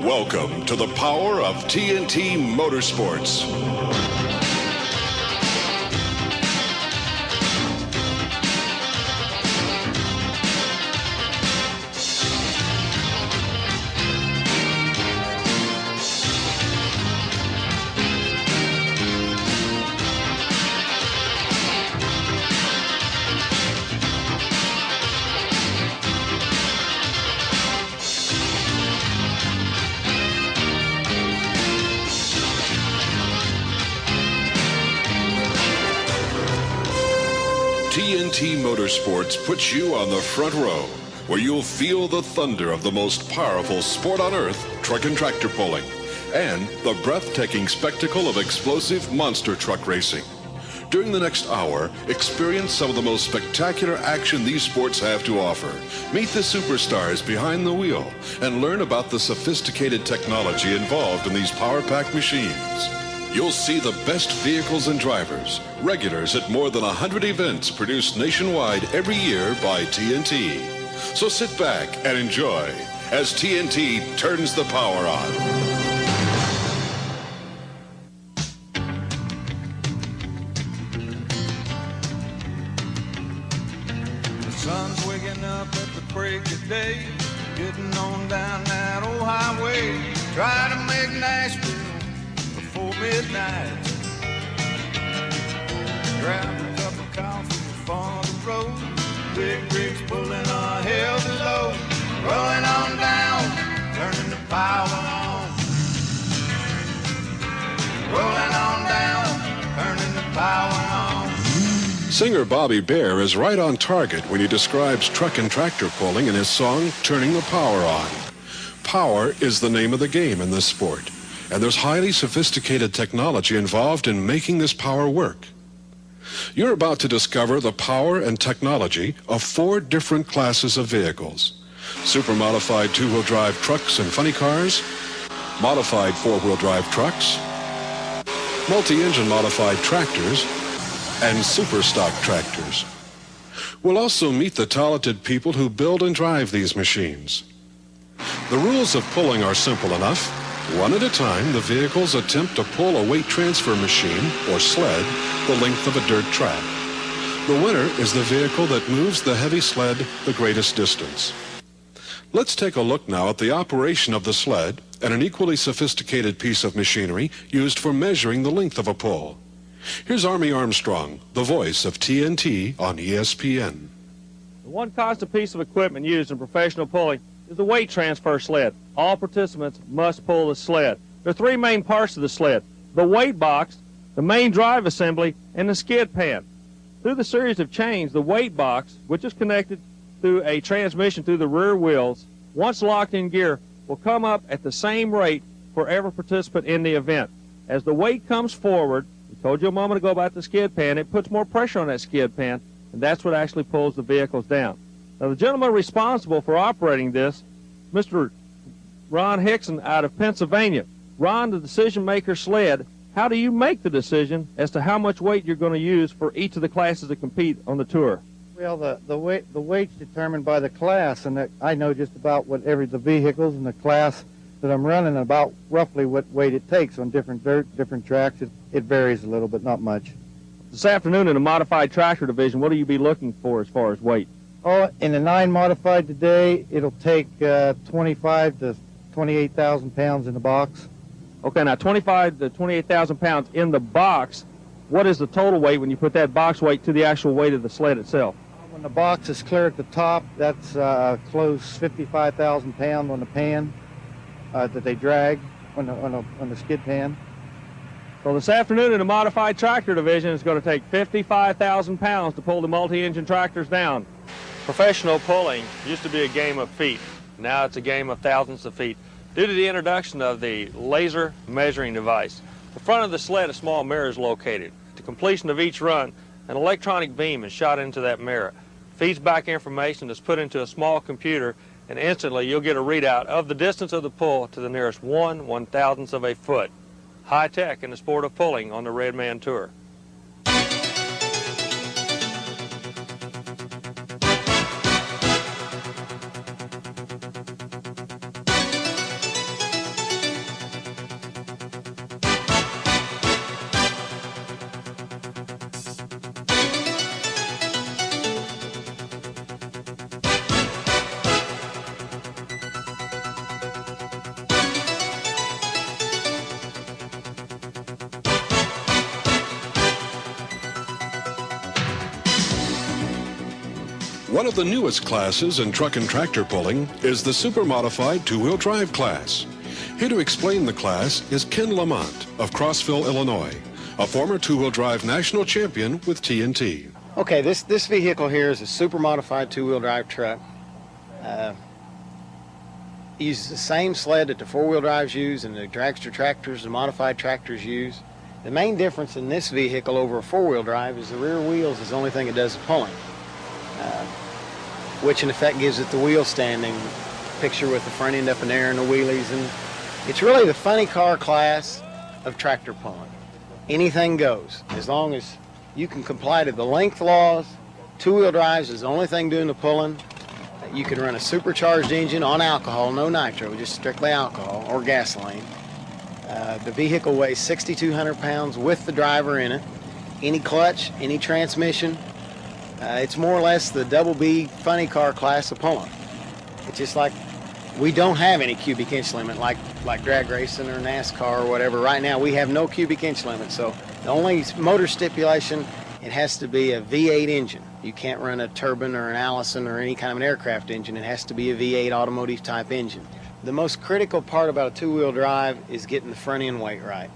Welcome to the power of TNT Motorsports. TNT Motorsports puts you on the front row, where you'll feel the thunder of the most powerful sport on earth, truck and tractor pulling, and the breathtaking spectacle of explosive monster truck racing. During the next hour, experience some of the most spectacular action these sports have to offer. Meet the superstars behind the wheel and learn about the sophisticated technology involved in these power-packed machines. You'll see the best vehicles and drivers, regulars at more than 100 events produced nationwide every year by TNT. So sit back and enjoy as TNT turns the power on. The sun's waking up at the break of day, getting on down that old highway, try to make Nashville before midnight. Grab a cup of coffee on the road, big rigs pulling a heavy load, rolling on down, turning the power on. Rolling on down, turning the power on. Singer Bobby Bare is right on target when he describes truck and tractor pulling in his song, Turning the Power On. Power is the name of the game in this sport, and there's highly sophisticated technology involved in making this power work. You're about to discover the power and technology of 4 different classes of vehicles: super-modified 2-wheel drive trucks and funny cars, modified 4-wheel drive trucks, multi-engine modified tractors, and super stock tractors. We'll also meet the talented people who build and drive these machines. The rules of pulling are simple enough. One at a time, the vehicles attempt to pull a weight transfer machine, or sled, the length of a dirt track. The winner is the vehicle that moves the heavy sled the greatest distance. Let's take a look now at the operation of the sled and an equally sophisticated piece of machinery used for measuring the length of a pull. Here's Army Armstrong, the voice of TNT on ESPN. The one constant piece of equipment used in professional pulling is the weight transfer sled. All participants must pull the sled. There are 3 main parts to the sled: the weight box, the main drive assembly, and the skid pan. Through the series of chains, the weight box, which is connected through a transmission through the rear wheels, once locked in gear, will come up at the same rate for every participant in the event. As the weight comes forward, we told you a moment ago about the skid pan, it puts more pressure on that skid pan, and that's what actually pulls the vehicles down. Now, the gentleman responsible for operating this, Mr. Ron Hickson out of Pennsylvania. Ron, the decision-maker sled, how do you make the decision as to how much weight you're going to use for each of the classes that compete on the tour? Well, the weight's determined by the class, and I know just about the vehicles and the class that I'm running, about roughly what weight it takes on different tracks. It varies a little, but not much. This afternoon in the modified tractor division, what will you be looking for as far as weight? Oh, in the 9 modified today, it'll take 25 to 28,000 pounds in the box. Okay, now 25 to 28,000 pounds in the box. What is the total weight when you put that box weight to the actual weight of the sled itself? When the box is clear at the top, that's close 55,000 pounds on the pan that they drag on the skid pan. So this afternoon in the modified tractor division, it's going to take 55,000 pounds to pull the multi-engine tractors down. Professional pulling used to be a game of feet. Now it's a game of thousands of feet due to the introduction of the laser measuring device. The front of the sled, a small mirror is located. At the completion of each run, an electronic beam is shot into that mirror, feeds back information that's put into a small computer, and instantly you'll get a readout of the distance of the pull to the nearest 1/1000th of a foot. High tech in the sport of pulling on the Redman Tour. One of the newest classes in truck and tractor pulling is the super modified two-wheel drive class. Here to explain the class is Ken Lamont of Crossville, Illinois, a former two-wheel drive national champion with TNT. Okay, this vehicle here is a super modified two-wheel drive truck. Uses the same sled that the four-wheel drives use and the dragster tractors and modified tractors use. The main difference in this vehicle over a four-wheel drive is the rear wheels is the only thing it does the pulling, which in effect gives it the wheel standing picture with the front end up in the air and the wheelies. And it's really the funny car class of tractor pulling. Anything goes as long as you can comply to the length laws. Two-wheel drives is the only thing doing the pulling. You can run a supercharged engine on alcohol, no nitro, just strictly alcohol or gasoline. The vehicle weighs 6,200 pounds with the driver in it. Any clutch, any transmission. It's more or less the double B funny car class of pulling. It's just like we don't have any cubic inch limit like drag racing or NASCAR or whatever. Right now we have no cubic inch limit, so the only motor stipulation, it has to be a V8 engine. You can't run a turbine or an Allison or any kind of an aircraft engine. It has to be a V8 automotive type engine. The most critical part about a two-wheel drive is getting the front end weight right.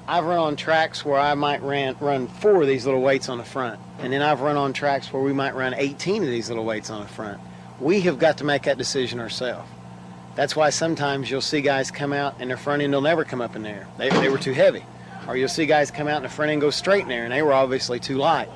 I've run on tracks where I might run 4 of these little weights on the front, and then I've run on tracks where we might run 18 of these little weights on the front. We have got to make that decision ourselves. That's why sometimes you'll see guys come out and their front end will never come up in there. They were too heavy. Or you'll see guys come out and the front end goes straight in there and they were obviously too light.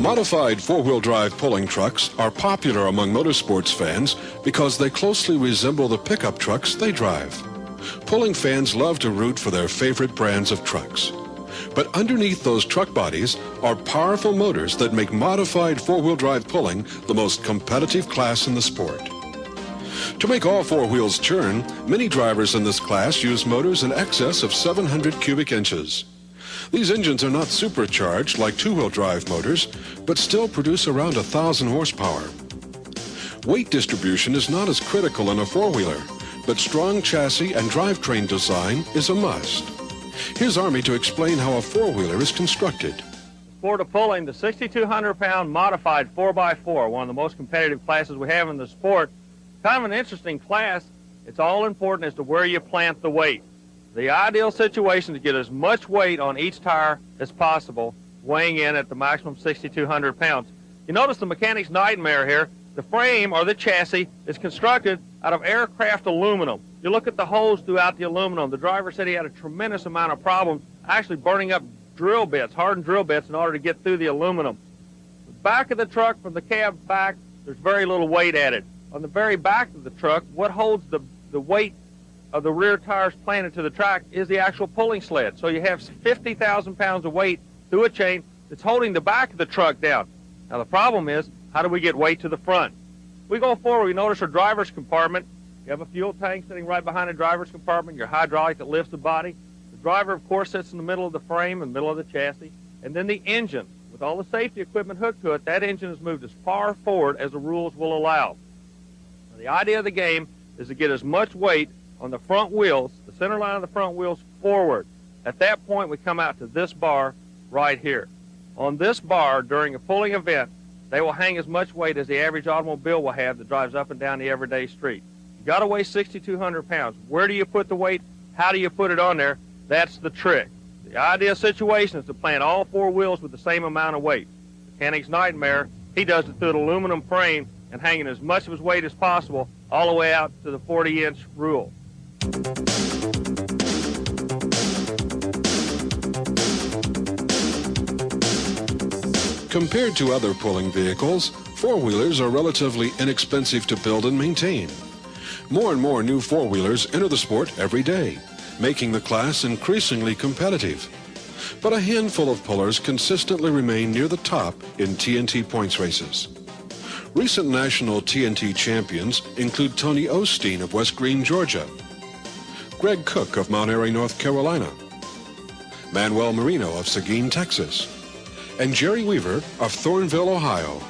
Modified four-wheel drive pulling trucks are popular among motorsports fans because they closely resemble the pickup trucks they drive. Pulling fans love to root for their favorite brands of trucks. But underneath those truck bodies are powerful motors that make modified four-wheel drive pulling the most competitive class in the sport. To make all four wheels turn, many drivers in this class use motors in excess of 700 cubic inches. These engines are not supercharged like two-wheel drive motors, but still produce around 1,000 horsepower. Weight distribution is not as critical in a four-wheeler, but strong chassis and drivetrain design is a must. Here's Army to explain how a four-wheeler is constructed. Sport of pulling, the 6,200-pound modified 4x4, one of the most competitive classes we have in the sport. Kind of an interesting class. It's all important as to where you plant the weight. The ideal situation to get as much weight on each tire as possible, weighing in at the maximum 6,200 pounds. You notice the mechanic's nightmare here. The frame or the chassis is constructed out of aircraft aluminum. You look at the holes throughout the aluminum. The driver said he had a tremendous amount of problems actually burning up drill bits, hardened drill bits, in order to get through the aluminum. The back of the truck, from the cab back, there's very little weight added. On the very back of the truck, what holds the weight of the rear tires planted to the track is the actual pulling sled. So you have 50,000 pounds of weight through a chain that's holding the back of the truck down. Now the problem is, how do we get weight to the front? We go forward, we notice our driver's compartment. You have a fuel tank sitting right behind the driver's compartment, your hydraulic that lifts the body. The driver, of course, sits in the middle of the frame, in the middle of the chassis. And then the engine, with all the safety equipment hooked to it, that engine is moved as far forward as the rules will allow. Now, the idea of the game is to get as much weight on the front wheels, the center line of the front wheels, forward. At that point, we come out to this bar right here. On this bar, during a pulling event, they will hang as much weight as the average automobile will have that drives up and down the everyday street. You got to weigh 6,200 pounds. Where do you put the weight? How do you put it on there? That's the trick. The ideal situation is to plant all four wheels with the same amount of weight. Mechanic's nightmare, he does it through an aluminum frame and hanging as much of his weight as possible all the way out to the 40-inch rule. Compared to other pulling vehicles, four-wheelers are relatively inexpensive to build and maintain. More and more new four-wheelers enter the sport every day, making the class increasingly competitive. But a handful of pullers consistently remain near the top in TNT points races. Recent national TNT champions include Tony Osteen of West Greene, Georgia, Greg Cook of Mount Airy, North Carolina, Manuel Marino of Seguin, Texas, and Jerry Weaver of Thornville, Ohio.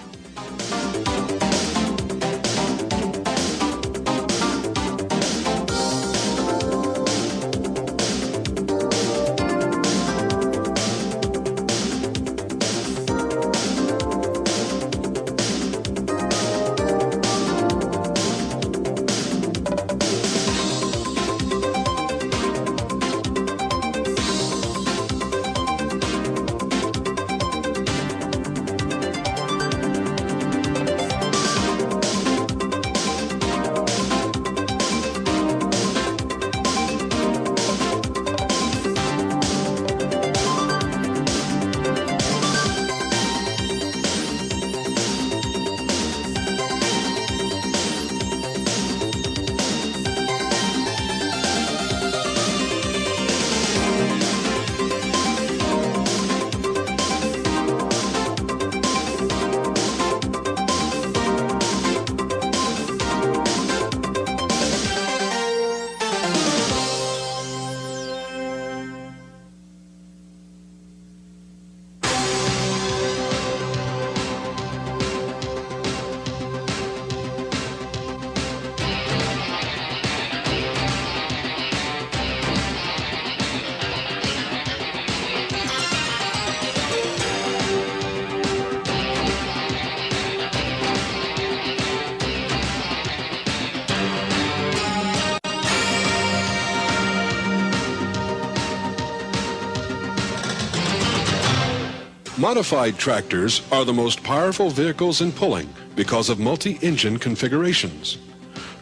Modified tractors are the most powerful vehicles in pulling because of multi-engine configurations.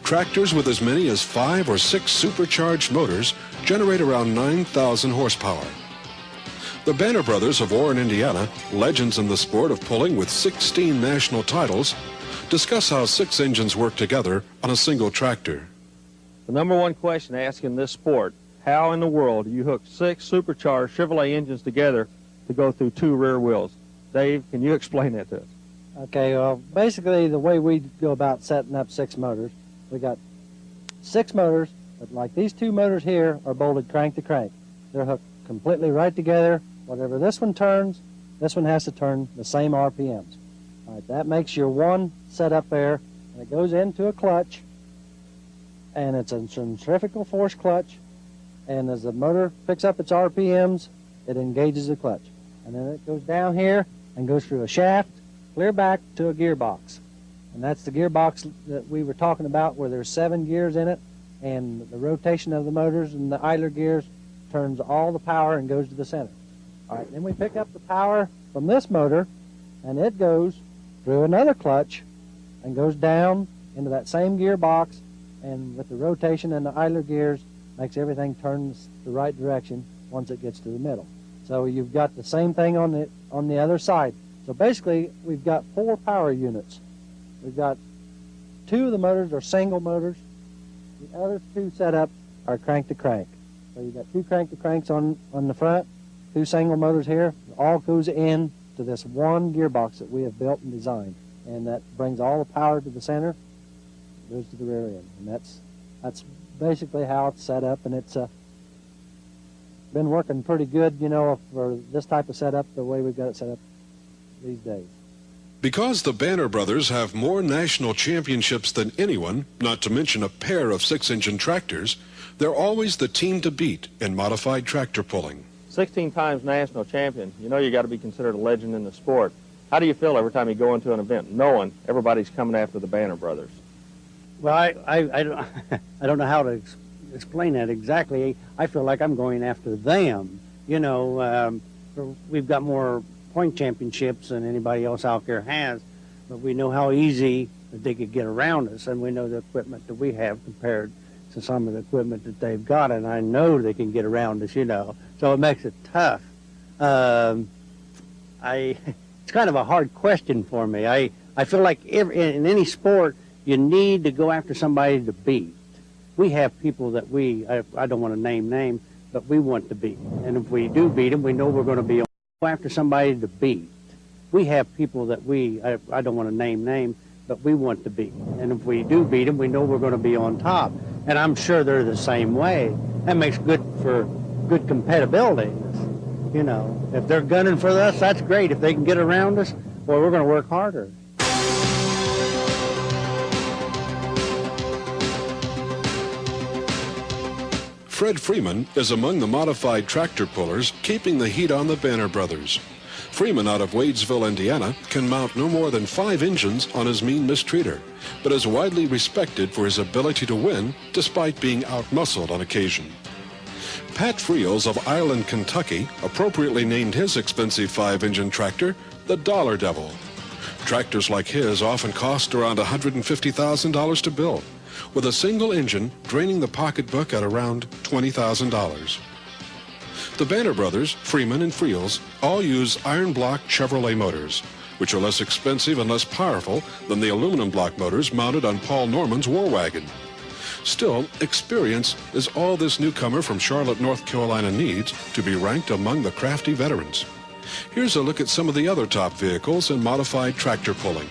Tractors with as many as 5 or 6 supercharged motors generate around 9,000 horsepower. The Banner brothers of Warren, Indiana, legends in the sport of pulling with 16 national titles, discuss how 6 engines work together on a single tractor. The number one question asked in this sport, how in the world do you hook 6 supercharged Chevrolet engines together to go through 2 rear wheels? Dave, can you explain that to us? Okay, well, basically the way we go about setting up 6 motors, we got 6 motors, but like these 2 motors here are bolted crank to crank. They're hooked completely right together. Whatever this one turns, this one has to turn the same RPMs. All right, that makes your one set up there, and it goes into a clutch, and it's a centrifugal force clutch, and as the motor picks up its RPMs, it engages the clutch. And then it goes down here and goes through a shaft, clear back to a gearbox. And that's the gearbox that we were talking about where there's 7 gears in it, and the rotation of the motors and the idler gears turns all the power and goes to the center. All right, then we pick up the power from this motor, and it goes through another clutch and goes down into that same gearbox, and with the rotation and the idler gears, makes everything turn the right direction once it gets to the middle. So you've got the same thing on the other side. So basically, we've got 4 power units. We've got 2 of the motors are single motors. The other 2 set up are crank to crank. So you've got 2 crank to cranks on the front, 2 single motors here. It all goes in to this one gearbox that we have built and designed, and that brings all the power to the center, goes to the rear end, and that's basically how it's set up, and it's been working pretty good, you know, for this type of setup, the way we've got it set up these days. Because the Banner brothers have more national championships than anyone, not to mention a pair of 6-engine tractors, they're always the team to beat in modified tractor pulling. 16 times national champion, you know you got to be considered a legend in the sport. How do you feel every time you go into an event knowing everybody's coming after the Banner brothers? Well, I don't know how to explain that exactly. I feel like I'm going after them. You know, we've got more point championships than anybody else out there has, but we know how easy that they could get around us, and we know the equipment that we have compared to some of the equipment that they've got, and I know they can get around us, you know, so it makes it tough. It's kind of a hard question for me. I feel like in any sport, you need to go after somebody to beat. We have people that I don't want to name names, but we want to beat. And if we do beat them, we know we're going to be on. Go after somebody to beat. We have people that I don't want to name names, but we want to beat them. And if we do beat them, we know we're going to be on top. And I'm sure they're the same way. That makes good for good compatibility. You know, if they're gunning for us, that's great. If they can get around us, well, we're going to work harder. Fred Freeman is among the modified tractor pullers keeping the heat on the Banner brothers. Freeman out of Wadesville, Indiana, can mount no more than 5 engines on his mean mistreater, but is widely respected for his ability to win despite being outmuscled on occasion. Pat Friels of Ireland, Kentucky, appropriately named his expensive 5-engine tractor the Dollar Devil. Tractors like his often cost around $150,000 to build, with a single engine draining the pocketbook at around $20,000. The Banner brothers, Freeman and Friels, all use iron block Chevrolet motors, which are less expensive and less powerful than the aluminum block motors mounted on Paul Norman's war wagon. Still, experience is all this newcomer from Charlotte, North Carolina needs to be ranked among the crafty veterans. Here's a look at some of the other top vehicles in modified tractor pulling.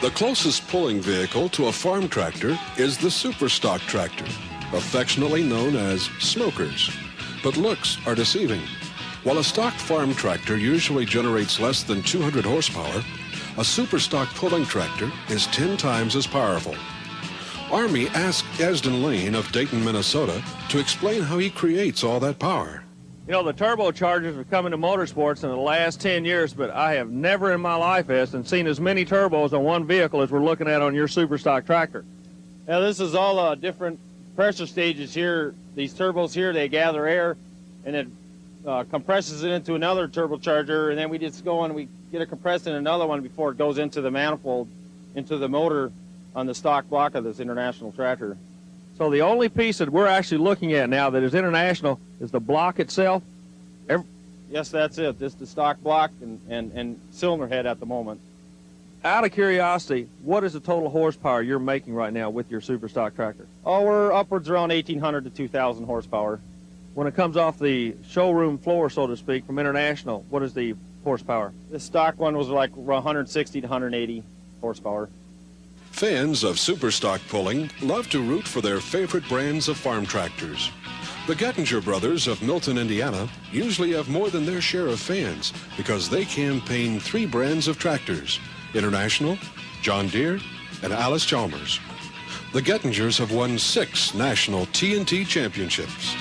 The closest pulling vehicle to a farm tractor is the super stock tractor, affectionately known as smokers. But looks are deceiving. While a stock farm tractor usually generates less than 200 horsepower, a super stock pulling tractor is 10 times as powerful. Army asked Asden Lane of Dayton, Minnesota, to explain how he creates all that power. You know, the turbochargers are coming to motorsports in the last 10 years, but I have never in my life, Eston, seen as many turbos on one vehicle as we're looking at on your super stock tractor. Now, this is all different pressure stages here. These turbos here, they gather air, and it compresses it into another turbocharger, and then we just go and we get it compressed in another one before it goes into the manifold, into the motor on the stock block of this International tractor. So the only piece that we're actually looking at now that is International is the block itself? Yes, that's it. This is the stock block and cylinder head at the moment. Out of curiosity, what is the total horsepower you're making right now with your super stock tractor? Oh, we're upwards around 1,800 to 2,000 horsepower. When it comes off the showroom floor, so to speak, from International, what is the horsepower? The stock one was like 160 to 180 horsepower. Fans of super stock pulling love to root for their favorite brands of farm tractors. The Gettinger brothers of Milton, Indiana, usually have more than their share of fans because they campaign 3 brands of tractors: International, John Deere, and Allis Chalmers. The Gettingers have won 6 national TNT championships.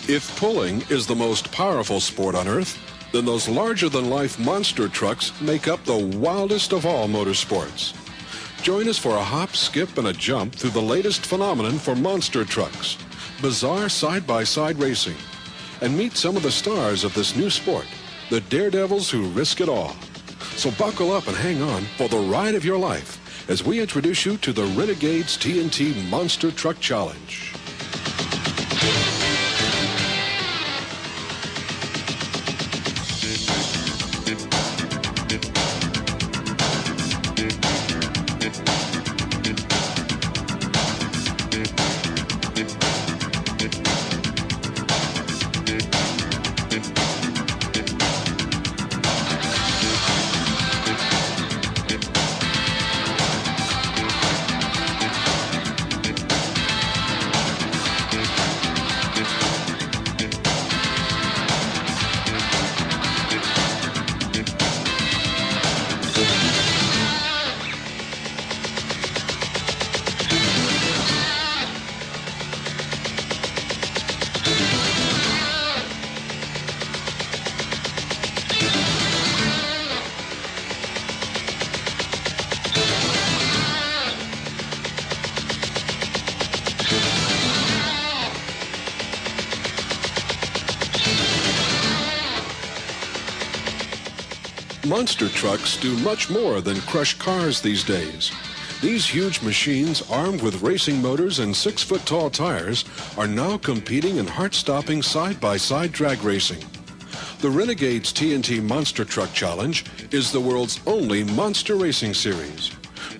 If pulling is the most powerful sport on Earth, then those larger-than-life monster trucks make up the wildest of all motorsports. Join us for a hop, skip, and a jump through the latest phenomenon for monster trucks, bizarre side-by-side racing, and meet some of the stars of this new sport the daredevils who risk it all. So buckle up and hang on for the ride of your life as we introduce you to the Renegades TNT Monster Truck Challenge. Monster trucks do much more than crush cars these days. These huge machines, armed with racing motors and 6-foot-tall tires, are now competing in heart-stopping side-by-side drag racing. The Renegades TNT Monster Truck Challenge is the world's only monster racing series.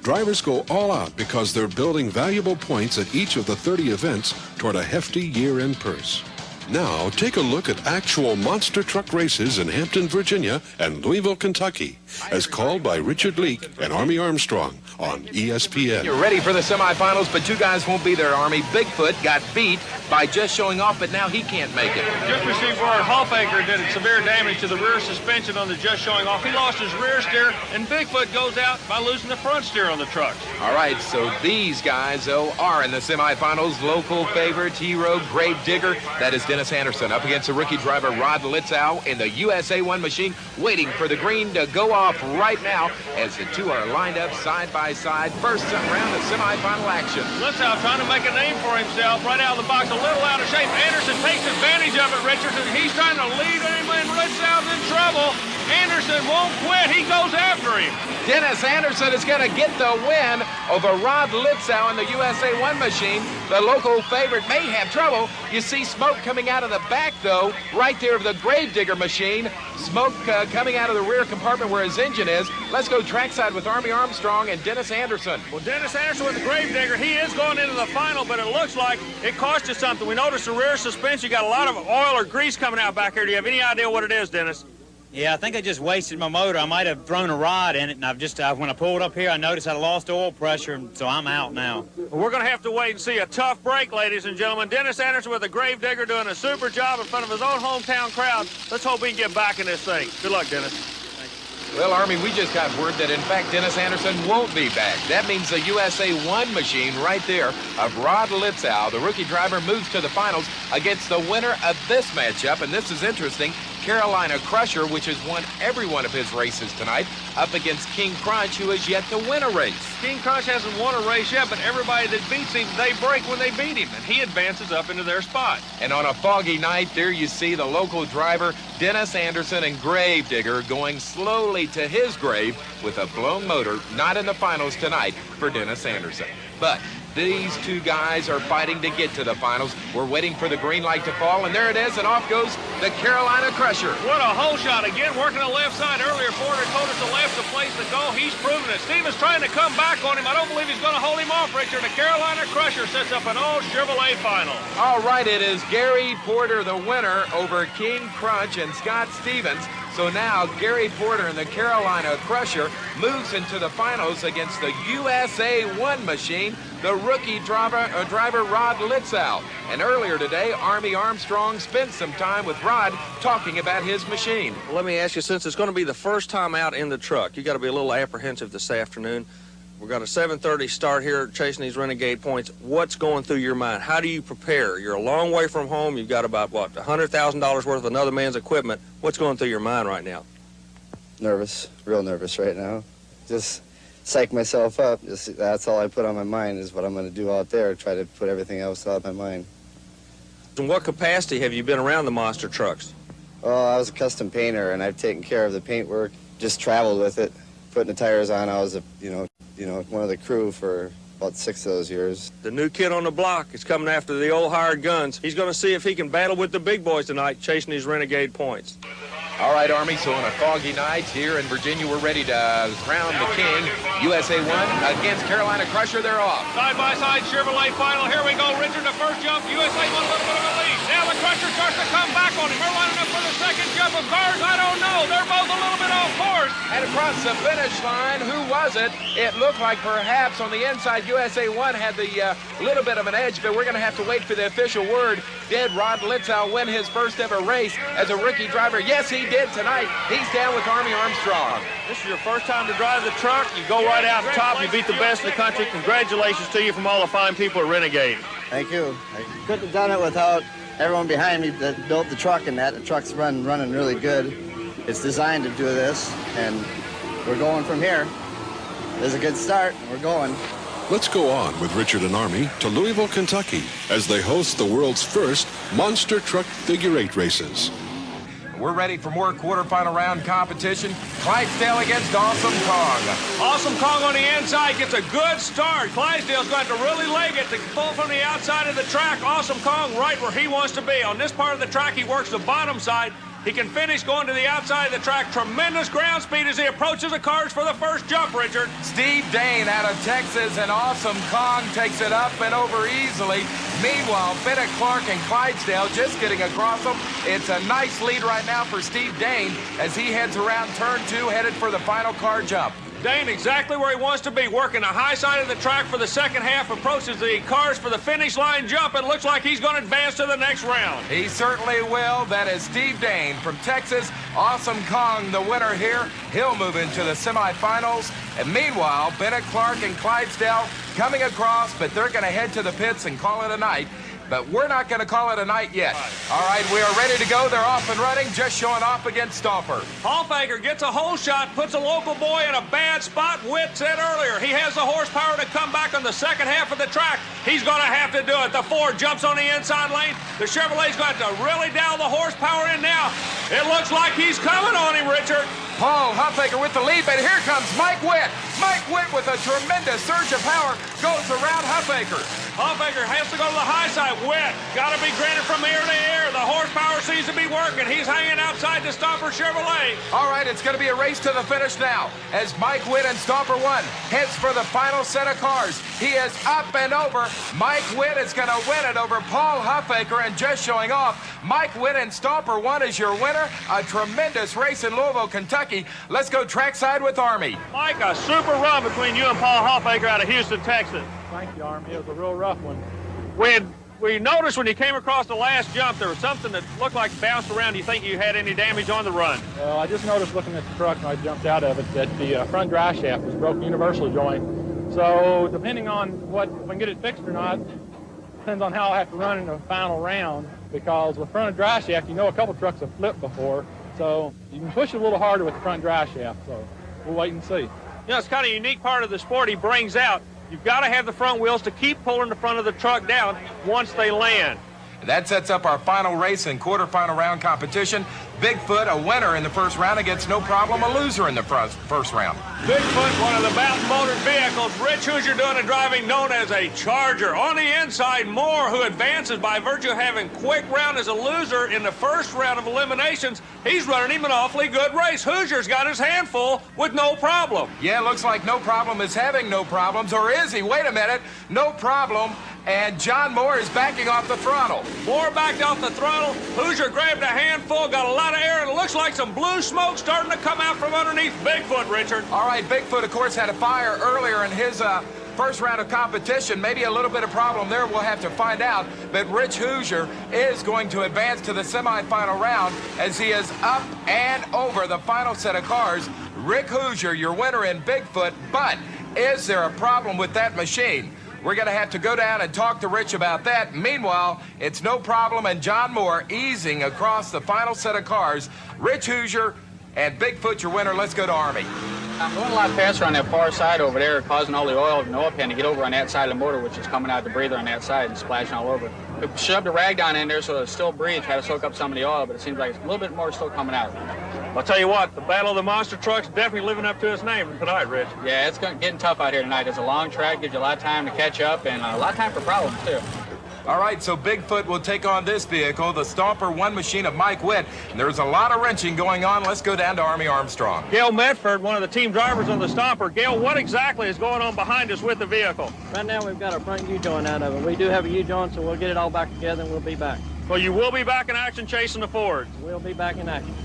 Drivers go all out because they're building valuable points at each of the 30 events toward a hefty year-end purse. Now, take a look at actual monster truck races in Hampton, Virginia and Louisville, Kentucky, as called by Richard Leake and Army Armstrong on ESPN. You're ready for the semifinals, but two guys won't be there, Army. Bigfoot got beat by just showing off, but now he can't make it. Just received word Hoffaker did severe damage to the rear suspension on the just showing off. He lost his rear steer, and Bigfoot goes out by losing the front steer on the truck. All right, so these guys, though, are in the semifinals. Local favorite, T-Row Grave Digger. That is Dennis Anderson up against the rookie driver Rod Litzow in the USA 1 machine, waiting for the green to go off right now as the two are lined up side by side. First round of semifinal action. Litzow trying to make a name for himself right out of the box, a little out of shape. Anderson takes advantage of it, Richardson. He's trying to lead him, and Litzow's in trouble. Anderson won't quit. He goes after him. Dennis Anderson is going to get the win over Rod Litzow in the USA 1 machine. The local favorite may have trouble. You see smoke coming out of the back, though, right there of the Grave Digger machine. Smoke coming out of the rear compartment where his engine is. Let's go trackside with Army Armstrong and Dennis Anderson. Well, Dennis Anderson with the Grave Digger, he is going into the final, but it looks like it cost you something. We noticed the rear suspension, you got a lot of oil or grease coming out back here. Do you have any idea what it is, Dennis? Yeah, I think I just wasted my motor. I might have thrown a rod in it, and when I pulled up here, I noticed I lost oil pressure, and so I'm out now. Well, we're going to have to wait and see a tough break, ladies and gentlemen. Dennis Anderson with the Grave Digger doing a super job in front of his own hometown crowd. Let's hope he can get back in this thing. Good luck, Dennis. Well, Army, we just got word that, in fact, Dennis Anderson won't be back. That means the USA 1 machine right there of Rod Litzow, the rookie driver, moves to the finals against the winner of this matchup. And this is interesting. Carolina Crusher, which has won every one of his races tonight, up against King Crunch, who has yet to win a race. King Crunch hasn't won a race yet, but everybody that beats him, they break when they beat him, and he advances up into their spot. And on a foggy night, there you see the local driver, Dennis Anderson and Grave Digger, going slowly to his grave with a blown motor. Not in the finals tonight for Dennis Anderson. But these two guys are fighting to get to the finals. We're waiting for the green light to fall, and there it is, and off goes the Carolina Crusher. What a hole shot. Again, working the left side. Earlier, Porter told us the left's the place to go. He's proven it. Stevens trying to come back on him. I don't believe he's going to hold him off, Richard. The Carolina Crusher sets up an all Chevrolet final. All right, it is Gary Porter, the winner, over King Crunch and Scott Stevens. So now Gary Porter and the Carolina Crusher moves into the finals against the USA 1 machine, the rookie driver Rod Litzow. And earlier today, Army Armstrong spent some time with Rod talking about his machine. Let me ask you, since it's going to be the first time out in the truck, you got to be a little apprehensive this afternoon. We've got a 7:30 start here chasing these Renegade points. What's going through your mind? How do you prepare? You're a long way from home. You've got about, what, $100,000 worth of another man's equipment. What's going through your mind right now? Nervous, real nervous right now. Just psych myself up. That's all I put on my mind is what I'm going to do out there. Try to put everything else out of my mind. In what capacity have you been around the monster trucks? Well, I was a custom painter, and I've taken care of the paint work, just traveled with it, putting the tires on. I was, one of the crew for about 6 of those years. The new kid on the block is coming after the old hired guns. He's going to see if he can battle with the big boys tonight, chasing these Renegade points. All right, Army, so on a foggy night here in Virginia, we're ready to crown the king. USA 1 against Carolina Crusher, they're off. Side-by-side Chevrolet final. Here we go. Richard, the first jump. USA 1 a little bit of a lead. Now the Crusher starts to come back on him. They're lining up for the second jump of cars. I don't know. They're both a little bit off course. And across the finish line, who was it? It looked like perhaps on the inside, USA 1 had the little bit of an edge, but we're going to have to wait for the official word. Did Rod Litzow win his first ever race as a rookie driver? Yes, he did tonight. He's down with Army Armstrong. This is your first time to drive the truck. You go right out top. You beat the best in the country. Congratulations to you from all the fine people at Renegade. Thank you. I couldn't have done it without everyone behind me that built the truck and that. The truck's running really good. It's designed to do this, and we're going from here. There's a good start, and we're going. Let's go on with Richard and Army to Louisville, Kentucky, as they host the world's first monster truck figure 8 races. We're ready for more quarterfinal round competition. Clydesdale against Awesome Kong. Awesome Kong on the inside gets a good start. Clydesdale's going to have to really leg it to pull from the outside of the track. Awesome Kong right where he wants to be. On this part of the track, he works the bottom side. He can finish going to the outside of the track. Tremendous ground speed as he approaches the cars for the first jump, Richard. Steve Dane out of Texas, and Awesome Kong takes it up and over easily. Meanwhile, Bennett Clark and Clydesdale just getting across them. It's a nice lead right now for Steve Dane as he heads around turn 2, headed for the final car jump. Dane exactly where he wants to be, working the high side of the track for the second half, approaches the cars for the finish line jump, and looks like he's going to advance to the next round. He certainly will. That is Steve Dane from Texas. Awesome Kong, the winner here. He'll move into the semifinals. And meanwhile, Bennett Clark and Clydesdale coming across, but they're going to head to the pits and call it a night. But we're not going to call it a night yet. All right, we are ready to go. They're off and running, just showing off against Stomper. Hoffaker gets a hole shot, puts a local boy in a bad spot. Witt said earlier, he has the horsepower to come back on the second half of the track. He's going to have to do it. The Ford jumps on the inside lane. The Chevrolet's going to really dial the horsepower in now. It looks like he's coming on him, Richard. Paul Huffaker with the lead, but here comes Mike Witt. Mike Witt with a tremendous surge of power goes around Huffaker. Huffaker has to go to the high side. Witt got to be granted from ear to ear. The horsepower seems to be working. He's hanging outside the Stomper Chevrolet. All right, it's going to be a race to the finish now as Mike Witt and Stomper 1 heads for the final set of cars. He is up and over. Mike Witt is going to win it over Paul Huffaker, and just showing off, Mike Witt and Stomper 1 is your winner. A tremendous race in Louisville, Kentucky. Let's go trackside with Army. Mike, a super run between you and Paul Huffaker out of Houston, Texas. Thank you, Army. It was a real rough one. We noticed when you came across the last jump, there was something that looked like bounced around. Do you think you had any damage on the run? Well, I just noticed looking at the truck when I jumped out of it that the front drive shaft was broken universal joint. So depending on if I can get it fixed or not, depends on how I have to run in the final round, because with front drive shaft, a couple trucks have flipped before, so you can push it a little harder with the front drive shaft, so we'll wait and see. It's kind of a unique part of the sport he brings out. You've got to have the front wheels to keep pulling the front of the truck down once they land. That sets up our final race and quarterfinal round competition. Bigfoot, a winner in the first round, against No Problem, a loser in the first round. Bigfoot, one of the Mountain Motor vehicles. Rich Hoosier doing the driving, known as a Charger. On the inside, Moore, who advances by virtue of having quick round as a loser in the first round of eliminations. He's running him an awfully good race. Hoosier's got his hand full with No Problem. Yeah, looks like No Problem is having no problems, or is he? Wait a minute. No Problem, and John Moore is backing off the throttle. Moore backed off the throttle. Hoosier grabbed a handful, got a lot of air, and it looks like some blue smoke starting to come out from underneath Bigfoot, Richard. All right, Bigfoot, of course, had a fire earlier in his first round of competition. Maybe a little bit of problem there. We'll have to find out. But Rich Hoosier is going to advance to the semifinal round as he is up and over the final set of cars. Rick Hoosier, your winner in Bigfoot, but is there a problem with that machine? We're going to have to go down and talk to Rich about that. Meanwhile, it's No Problem and John Moore easing across the final set of cars. Rich Hoosier and Bigfoot, your winner. Let's go to Army. I'm doing a lot faster on that far side over there, causing all the oil and oil pan to get over on that side of the motor, which is coming out the breather on that side and splashing all over. We shoved a rag down in there so it'll still breathe, try to soak up some of the oil, but it seems like it's a little bit more still coming out. I'll tell you what, the Battle of the Monster Truck's definitely living up to its name tonight, Rich. Yeah, it's getting tough out here tonight. It's a long track, gives you a lot of time to catch up, and a lot of time for problems, too. All right, so Bigfoot will take on this vehicle, the Stomper 1 machine of Mike Witt. And there's a lot of wrenching going on. Let's go down to Army Armstrong. Gail Medford, one of the team drivers on the Stomper. Gail, what exactly is going on behind us with the vehicle? Right now we've got a front U-joint out of it. We do have a U-joint, so we'll get it all back together and we'll be back. So you will be back in action chasing the Fords? We'll be back in action.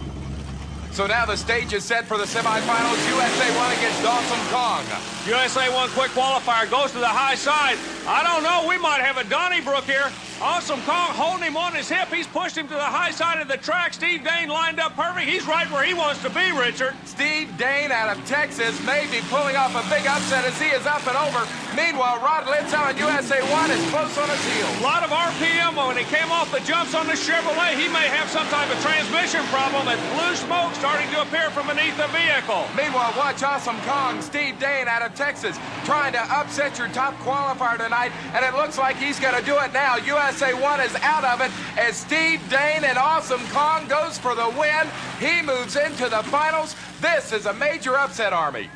So now the stage is set for the semifinals. USA 1 against Awesome Kong. USA 1 quick qualifier goes to the high side. I don't know, we might have a Donnybrook here. Awesome Kong holding him on his hip. He's pushed him to the high side of the track. Steve Dane lined up perfect. He's right where he wants to be, Richard. Steve Dane out of Texas may be pulling off a big upset as he is up and over. Meanwhile, Rod Litzow in USA 1 is close on his heels. A lot of RPM when he came off the jumps on the Chevrolet. He may have some type of transmission problem as blue smoke starting to appear from beneath the vehicle. Meanwhile, watch Awesome Kong, Steve Dane out of Texas, trying to upset your top qualifier tonight, and it looks like he's going to do it now. USA 1 is out of it as Steve Dane and Awesome Kong goes for the win. He moves into the finals. This is a major upset, Army.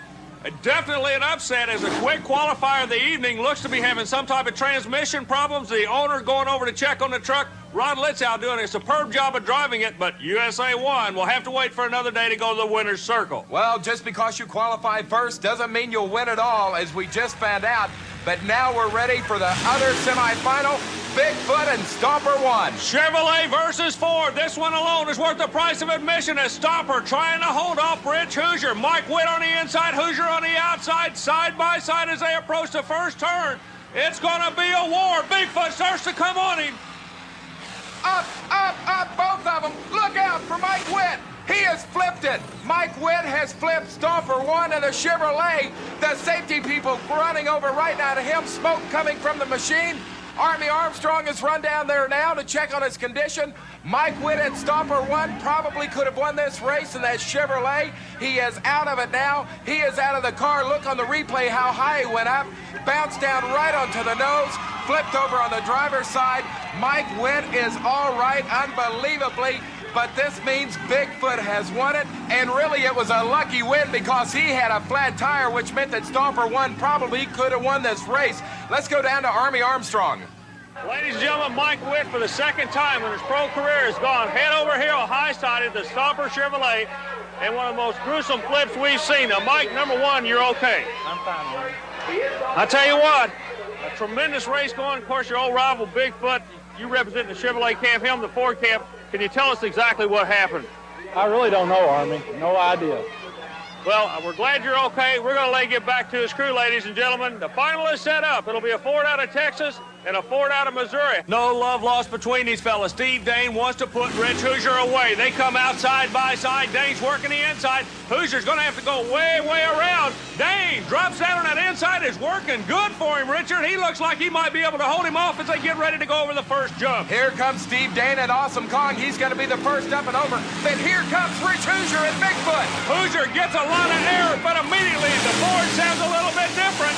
Definitely an upset as a quick qualifier of the evening looks to be having some type of transmission problems. The owner going over to check on the truck. Rod Litzow doing a superb job of driving it, but USA 1 will have to wait for another day to go to the winner's circle. Well, just because you qualify first doesn't mean you'll win it all, as we just found out. But now we're ready for the other semifinal, Bigfoot and Stomper 1. Chevrolet versus Ford. This one alone is worth the price of admission as Stomper trying to hold off Rich Hoosier. Mike Witt on the inside, Hoosier on the outside, side by side as they approach the first turn. It's going to be a war. Bigfoot starts to come on him. Up, up, up, both of them. Look out for Mike Witt. He has flipped it. Mike Witt has flipped Stomper 1 and the Chevrolet. The safety people running over right now to him. Smoke coming from the machine. Army Armstrong has run down there now to check on his condition. Mike Witt at Stomper 1 probably could have won this race in that Chevrolet. He is out of it now. He is out of the car. Look on the replay how high he went up. Bounced down right onto the nose. Flipped over on the driver's side. Mike Witt is all right, unbelievably. But this means Bigfoot has won it, and really it was a lucky win because he had a flat tire, which meant that Stomper 1 probably could have won this race. Let's go down to Army Armstrong. Ladies and gentlemen, Mike Witt for the second time in his pro career has gone head over heel high-sided the Stomper Chevrolet in one of the most gruesome flips we've seen. Now, Mike, number one, you're okay. I'm fine, Marty. I tell you what, a tremendous race going. Of course, your old rival Bigfoot, you represent the Chevrolet camp, him the Ford camp. Can you tell us exactly what happened? I really don't know, Army. No idea. Well, we're glad you're okay. We're going to let you get back to his crew, ladies and gentlemen. The final is set up. It'll be a Ford out of Texas and a Ford out of Missouri. No love lost between these fellas. Steve Dane wants to put Rich Hoosier away. They come out side by side. Dane's working the inside. Hoosier's going to have to go way, way around. Dane drops down on that inside. Is working good for him, Richard. He looks like he might be able to hold him off as they get ready to go over the first jump. Here comes Steve Dane and Awesome Kong. He's going to be the first up and over. Then here comes Rich Hoosier and Bigfoot. Hoosier gets a lot of air, but immediately the Ford sounds a little bit different.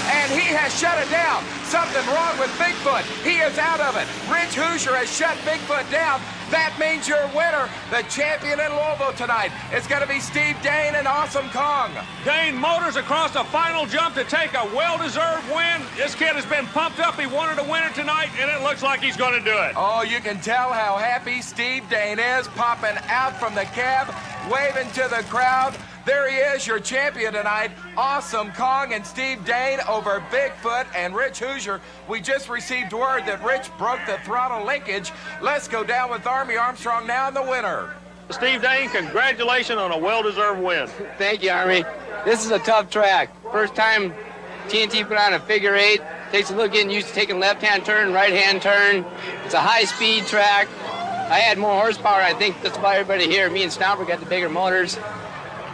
And he has shut it down. Something wrong with Bigfoot. He is out of it. Rich Hoosier has shut Bigfoot down. That means your winner, the champion in Louisville tonight, is going to be Steve Dane and Awesome Kong. Dane motors across the final jump to take a well-deserved win. This kid has been pumped up. He wanted to win it tonight, and it looks like he's going to do it. Oh, you can tell how happy Steve Dane is, popping out from the cab, waving to the crowd. There he is, your champion tonight, Awesome Kong and Steve Dane over Bigfoot and Rich Hoosier. We just received word that Rich broke the throttle linkage. Let's go down with Army Armstrong now and the winner. Steve Dane, congratulations on a well-deserved win. Thank you, Army. This is a tough track. First time TNT put on a figure eight. Takes a little getting used to taking left-hand turn, right-hand turn. It's a high-speed track. I had more horsepower, I think, just about everybody here. Me and Stomper got the bigger motors.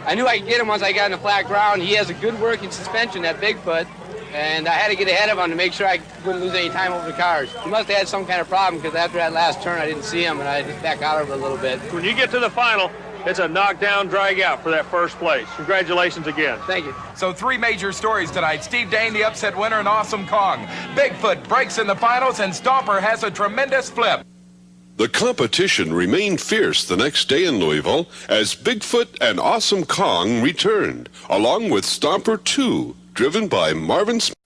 I knew I could get him once I got in the flat ground. He has a good working suspension, that Bigfoot, and I had to get ahead of him to make sure I wouldn't lose any time over the cars. He must have had some kind of problem because after that last turn I didn't see him and I just back out of it a little bit. When you get to the final, it's a knockdown, drag out for that first place. Congratulations again. Thank you. So 3 major stories tonight. Steve Dane, the upset winner, and Awesome Kong. Bigfoot breaks in the finals, and Stomper has a tremendous flip. The competition remained fierce the next day in Louisville as Bigfoot and Awesome Kong returned, along with Stomper 2, driven by Marvin Smith.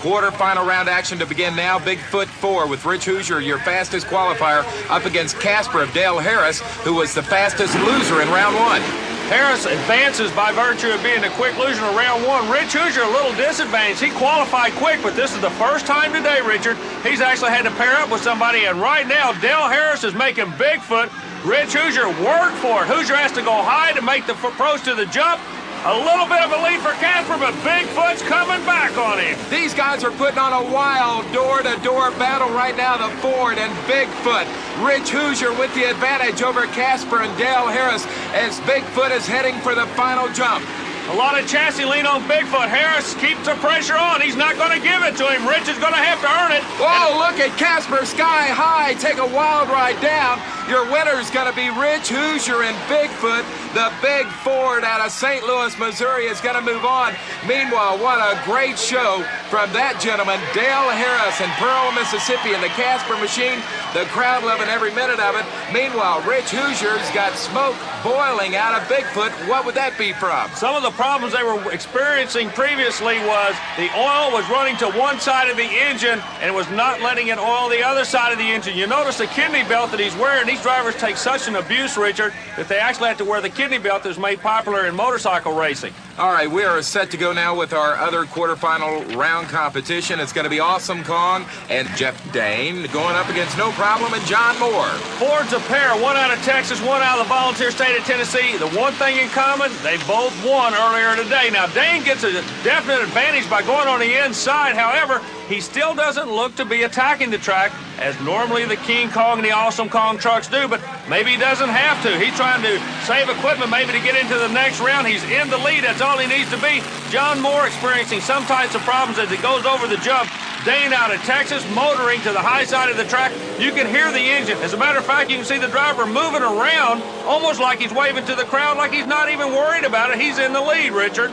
Quarterfinal round action to begin now. Bigfoot 4 with Rich Hoosier, your fastest qualifier, up against Casper of Dale Harris, who was the fastest loser in round 1. Harris advances by virtue of being a quick loser in round 1. Rich Hoosier a little disadvantaged. He qualified quick, but this is the first time today, Richard, he's actually had to pair up with somebody, and right now Dale Harris is making Bigfoot. Rich Hoosier worked for it. Hoosier has to go high to make the approach to the jump. A little bit of a lead for Casper, but Bigfoot's coming back on him. These guys are putting on a wild door-to-door battle right now, the Ford and Bigfoot. Rich Hoosier with the advantage over Casper and Dale Harris as Bigfoot is heading for the final jump. A lot of chassis lean on Bigfoot. Harris keeps the pressure on. He's not going to give it to him. Rich is going to have to earn it. Whoa, look at Casper sky high. Take a wild ride down. Your winner's going to be Rich Hoosier and Bigfoot. The big Ford out of St. Louis, Missouri is going to move on. Meanwhile, what a great show from that gentleman, Dale Harris in Pearl, Mississippi, in the Casper machine. The crowd loving every minute of it. Meanwhile, Rich Hoosier's got smoke boiling out of Bigfoot. What would that be from? Some of the problems they were experiencing previously was the oil was running to one side of the engine and was not letting it oil the other side of the engine. You notice the kidney belt that he's wearing. These drivers take such an abuse, Richard, that they actually have to wear the kidney belt that's made popular in motorcycle racing. All right, we are set to go now with our other quarterfinal round competition. It's going to be Awesome Kong and Jeff Dane going up against No Problem and John Moore. Ford's a pair, one out of Texas, one out of the volunteer state of Tennessee. The one thing in common, they both won earlier today. Now, Dane gets a definite advantage by going on the inside. However, he still doesn't look to be attacking the track as normally the King Kong and the Awesome Kong trucks do, but maybe he doesn't have to. He's trying to save equipment maybe to get into the next round. He's in the lead. That's all he needs to be. John Moore experiencing some types of problems as he goes over the jump. Dane out of Texas motoring to the high side of the track. You can hear the engine. As a matter of fact, you can see the driver moving around almost like he's waving to the crowd like he's not even worried about it. He's in the lead, Richard.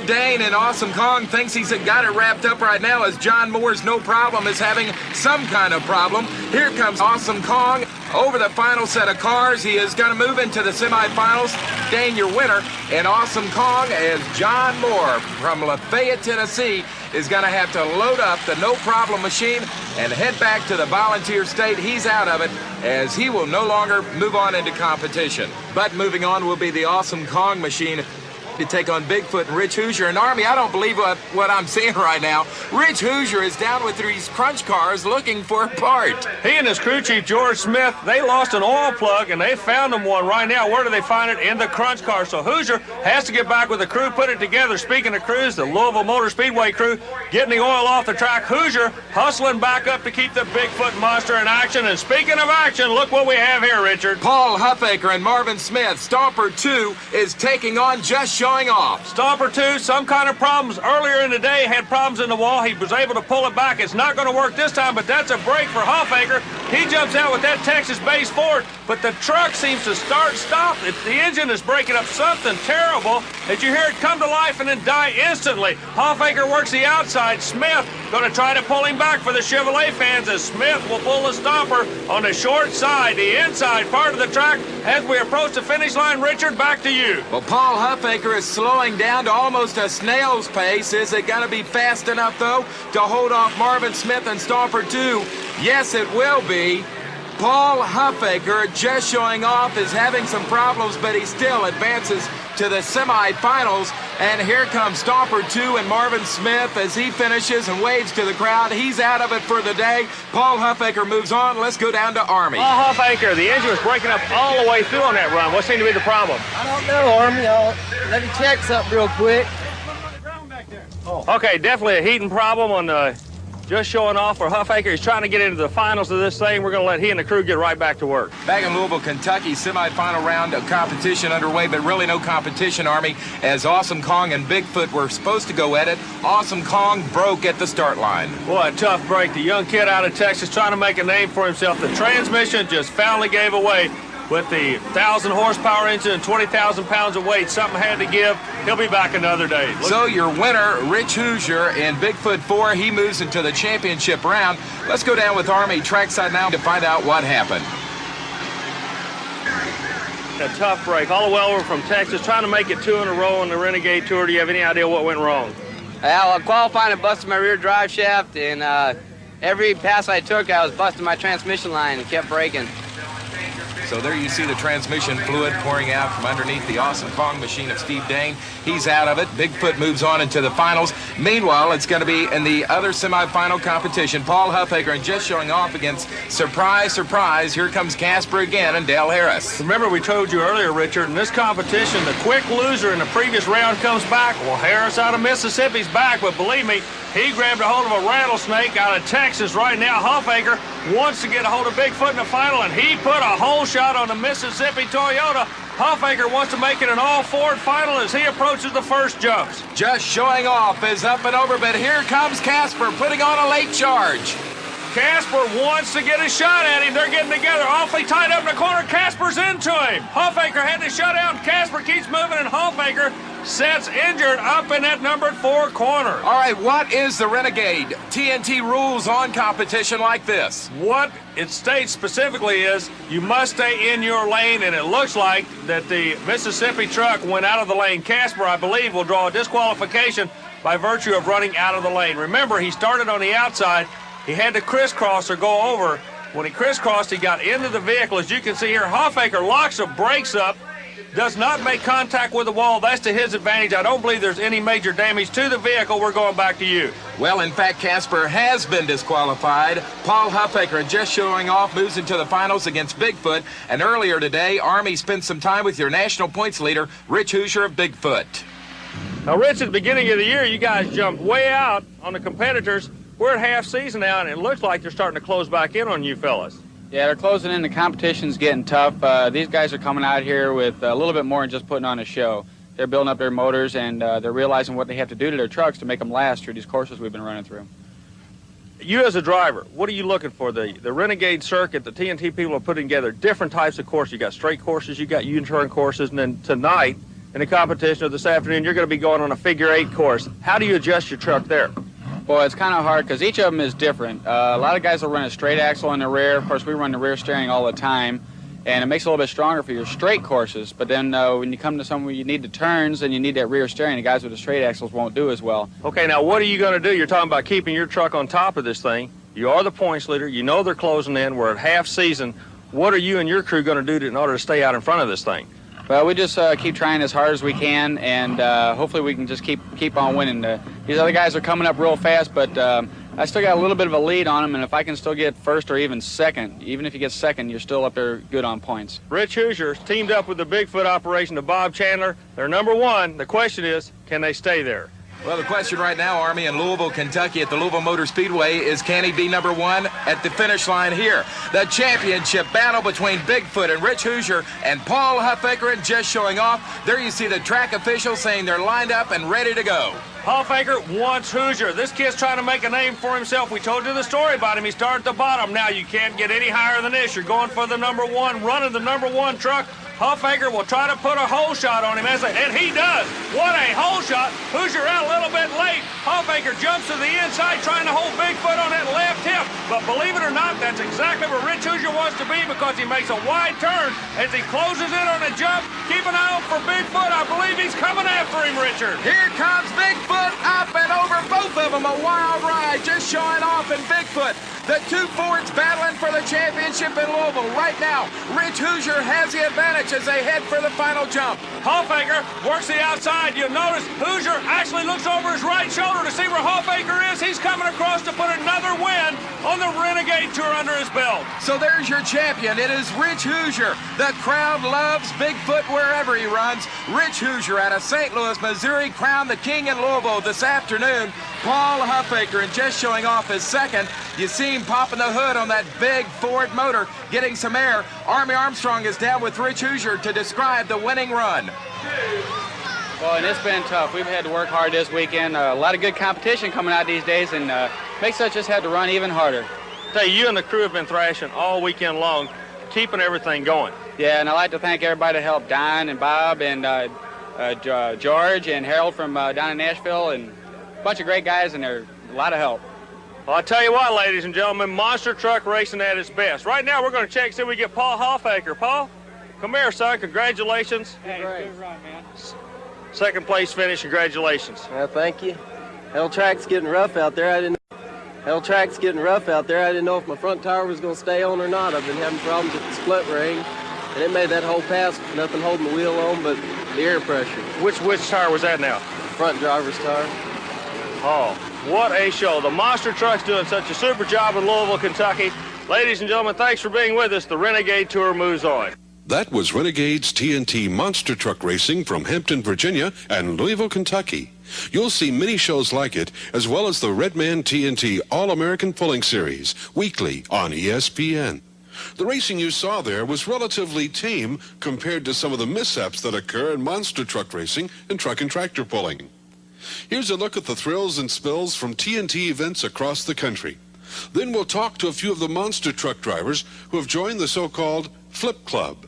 Dane and Awesome Kong thinks he's got it wrapped up right now as John Moore's No Problem is having some kind of problem. Here comes Awesome Kong over the final set of cars. He is going to move into the semifinals. Dane, your winner, and Awesome Kong as John Moore from Lafayette, Tennessee, is going to have to load up the No Problem machine and head back to the volunteer state. He's out of it as he will no longer move on into competition. But moving on will be the Awesome Kong machine to take on Bigfoot and Rich Hoosier. And Army, I don't believe what I'm seeing right now. Rich Hoosier is down with these crunch cars looking for a part. He and his crew chief, George Smith, they lost an oil plug and they found them one right now. Where do they find it? In the crunch car. So Hoosier has to get back with the crew, put it together. Speaking of crews, the Louisville Motor Speedway crew getting the oil off the track. Hoosier hustling back up to keep the Bigfoot monster in action. And speaking of action, look what we have here, Richard. Paul Huffaker and Marvin Smith. Stomper 2 is taking on Just Showing Off. Stomper 2, some kind of problems earlier in the day, had problems in the wall. He was able to pull it back. It's not going to work this time, but that's a break for Huffaker. He jumps out with that Texas-based Ford, but the truck seems to stop. The engine is breaking up something terrible as you hear it come to life and then die instantly. Huffaker works the outside. Smith going to try to pull him back for the Chevrolet fans as Smith will pull the Stomper on the short side, the inside part of the track. As we approach the finish line, Richard, back to you. Well, Paul Huffaker is slowing down to almost a snail's pace. Is it going to be fast enough, though, to hold off Marvin Smith and Stomper 2? Yes, it will be. Paul Huffaker, Just Showing Off, is having some problems, but he still advances to the semifinals. And here comes Stomper 2 and Marvin Smith as he finishes and waves to the crowd. He's out of it for the day. Paul Huffaker moves on. Let's go down to Army. Paul Huffaker, the engine was breaking up all the way through on that run. What seemed to be the problem? I don't know, Army. Let me check something real quick. Okay, definitely a heating problem on the just showing off for Huffaker. He's trying to get into the finals of this thing. We're going to let he and the crew get right back to work. Back in Louisville, Kentucky, semifinal round of competition underway, but really no competition, Army, as Awesome Kong and Bigfoot were supposed to go at it. Awesome Kong broke at the start line. Boy, a tough break. The young kid out of Texas trying to make a name for himself. The transmission just finally gave away. With the 1,000 horsepower engine and 20,000 pounds of weight, something had to give. He'll be back another day. So your winner, Rich Hoosier, in Bigfoot 4, he moves into the championship round. Let's go down with Army trackside now to find out what happened. A tough break. All the way over from Texas, trying to make it 2 in a row on the Renegade Tour. Do you have any idea what went wrong? Well, qualifying, I busted my rear drive shaft, and every pass I took, I was busting my transmission line and kept breaking. So there you see the transmission fluid pouring out from underneath the Awesome Kong machine of Steve Dane. He's out of it. Bigfoot moves on into the finals. Meanwhile, it's going to be in the other semifinal competition. Paul Huffaker, and just showing off against, surprise, surprise, here comes Casper again and Dale Harris. Remember we told you earlier, Richard, in this competition, the quick loser in the previous round comes back. Well, Harris out of Mississippi's back, but believe me, he grabbed a hold of a rattlesnake out of Texas right now. Huffaker wants to get a hold of Bigfoot in the final, and he put a hole shot on the Mississippi Toyota. Huffaker wants to make it an all-Ford final as he approaches the first jumps. Just showing off is up and over, but here comes Casper putting on a late charge. Casper wants to get a shot at him. They're getting together awfully tight up in the corner. Casper's into him. Huffaker had to shut out. Casper keeps moving, and Huffaker sets injured up in that number 4 corner. All right, what is the Renegade TNT rules on competition like this? What it states specifically is you must stay in your lane, and it looks like that the Mississippi truck went out of the lane. Casper, I believe, will draw a disqualification by virtue of running out of the lane. Remember, he started on the outside. He had to crisscross or go over. When he crisscrossed, he got into the vehicle. As you can see here, Huffaker locks the brakes up, does not make contact with the wall. That's to his advantage. I don't believe there's any major damage to the vehicle. We're going back to you. Well, in fact, Casper has been disqualified. Paul Huffaker, just showing off, moves into the finals against Bigfoot. And earlier today, Army spent some time with your national points leader, Rich Hoosier of Bigfoot. Now, Rich, at the beginning of the year, you guys jumped way out on the competitors. We're at half season now, and it looks like they're starting to close back in on you fellas. Yeah, they're closing in. The competition's getting tough. These guys are coming out here with a little bit more than just putting on a show. They're building up their motors, and they're realizing what they have to do to their trucks to make them last through these courses we've been running through. You as a driver, what are you looking for? The Renegade circuit, the TNT people are putting together different types of courses. You got straight courses, you got U-turn courses, and then tonight in the competition of this afternoon, you're going to be going on a figure-8 course. How do you adjust your truck there? Well, it's kind of hard because each of them is different. A lot of guys will run a straight axle in the rear. Of course, we run the rear steering all the time, and it makes it a little bit stronger for your straight courses. But then when you come to some where you need the turns and you need that rear steering, the guys with the straight axles won't do as well. Okay, now what are you going to do? You're talking about keeping your truck on top of this thing. You are the points leader. You know they're closing in. We're at half season. What are you and your crew going to do in order to stay out in front of this thing? Well, we just keep trying as hard as we can, and hopefully we can just keep on winning. These other guys are coming up real fast, but I still got a little bit of a lead on them, and if I can still get first or even second, even if you get second, you're still up there good on points. Rich Hoosier teamed up with the Bigfoot operation to Bob Chandler. They're number 1. The question is, can they stay there? Well, the question right now, Army, in Louisville, Kentucky at the Louisville Motor Speedway is, can he be number 1 at the finish line here? The championship battle between Bigfoot and Rich Hoosier and Paul Huffaker, and just showing off. There you see the track officials saying they're lined up and ready to go. Huffaker wants Hoosier. This kid's trying to make a name for himself. We told you the story about him. He started at the bottom. Now you can't get any higher than this. You're going for the number 1, running the number 1 truck. Huffaker will try to put a hole shot on him, and he does. What a hole shot. Hoosier out a little bit late. Huffaker jumps to the inside trying to hold Bigfoot on that left hip. But believe it or not, that's exactly where Rich Hoosier wants to be, because he makes a wide turn as he closes in on the jump. Keep an eye out for Bigfoot. I believe he's coming after him, Richard. Here comes Bigfoot, up and over, both of them. A wild ride, just showing off in Bigfoot. The two Fords battling for the championship in Louisville right now. Rich Hoosier has the advantage as they head for the final jump. Huffaker works the outside. You'll notice Hoosier actually looks over his right shoulder to see where Huffaker is. He's coming across to put another win on the Renegade Tour under his belt. So there's your champion. It is Rich Hoosier. The crowd loves Bigfoot wherever he runs. Rich Hoosier out of St. Louis, Missouri, crowned the king in Louisville this afternoon. Paul Huffaker, and just showing off his second. You see him popping the hood on that big Ford motor, getting some air. Army Armstrong is down with Rich Hoosier to describe the winning run. Well, and it's been tough. We've had to work hard this weekend. A lot of good competition coming out these days, and makes us just have to run even harder. Tell you and the crew have been thrashing all weekend long, keeping everything going. Yeah, and I'd like to thank everybody that helped, Don and Bob and George and Harold from down in Nashville, and a bunch of great guys, and they're a lot of help. Well, I tell you what, ladies and gentlemen, monster truck racing at its best. Right now, we're going to check, see if we get Paul Huffaker. Paul, come here, son. Congratulations. Hey, good run, man. Second place finish. Congratulations. Well, thank you. Hell track's getting rough out there. I didn't know if my front tire was going to stay on or not. I've been having problems with the split ring, and it made that whole pass with nothing holding the wheel on but the air pressure. Which tire was that now? Front driver's tire. Oh, what a show. The monster truck's doing such a super job in Louisville, Kentucky. Ladies and gentlemen, thanks for being with us. The Renegade Tour moves on. That was Renegade's TNT Monster Truck Racing from Hampton, Virginia and Louisville, Kentucky. You'll see many shows like it, as well as the Redman TNT All-American Pulling Series, weekly on ESPN. The racing you saw there was relatively tame compared to some of the mishaps that occur in monster truck racing and truck and tractor pulling. Here's a look at the thrills and spills from TNT events across the country. Then we'll talk to a few of the monster truck drivers who have joined the so-called Flip Club.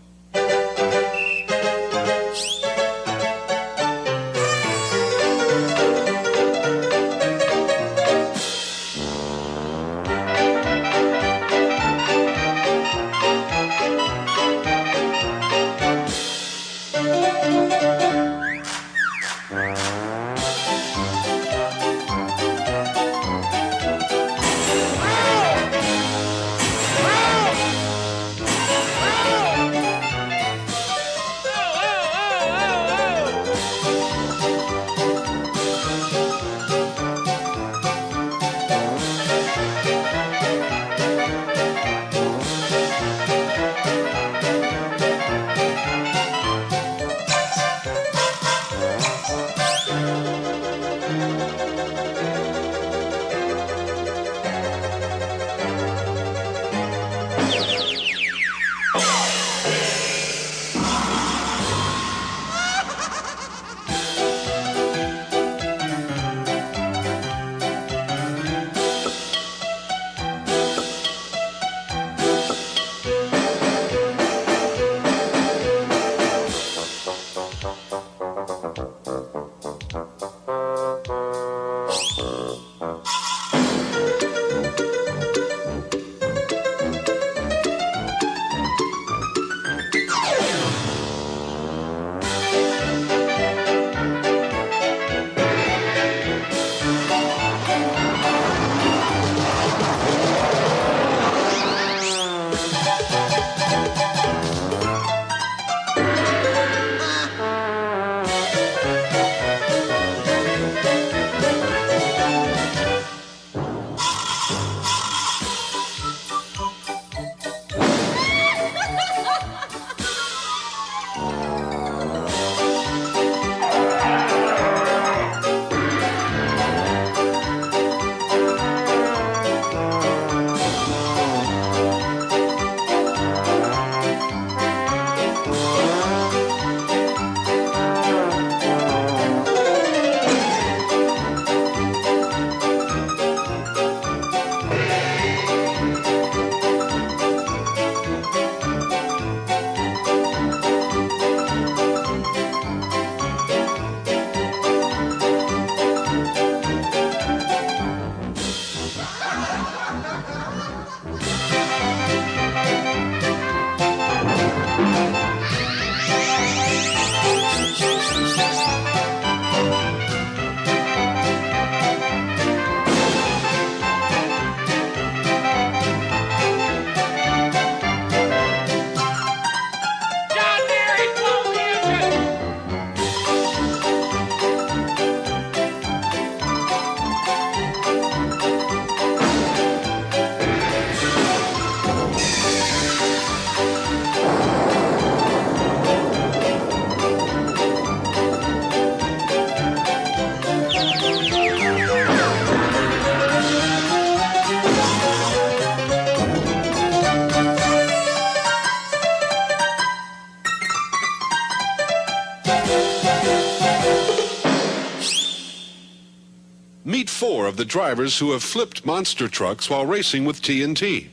Meet 4 of the drivers who have flipped monster trucks while racing with TNT.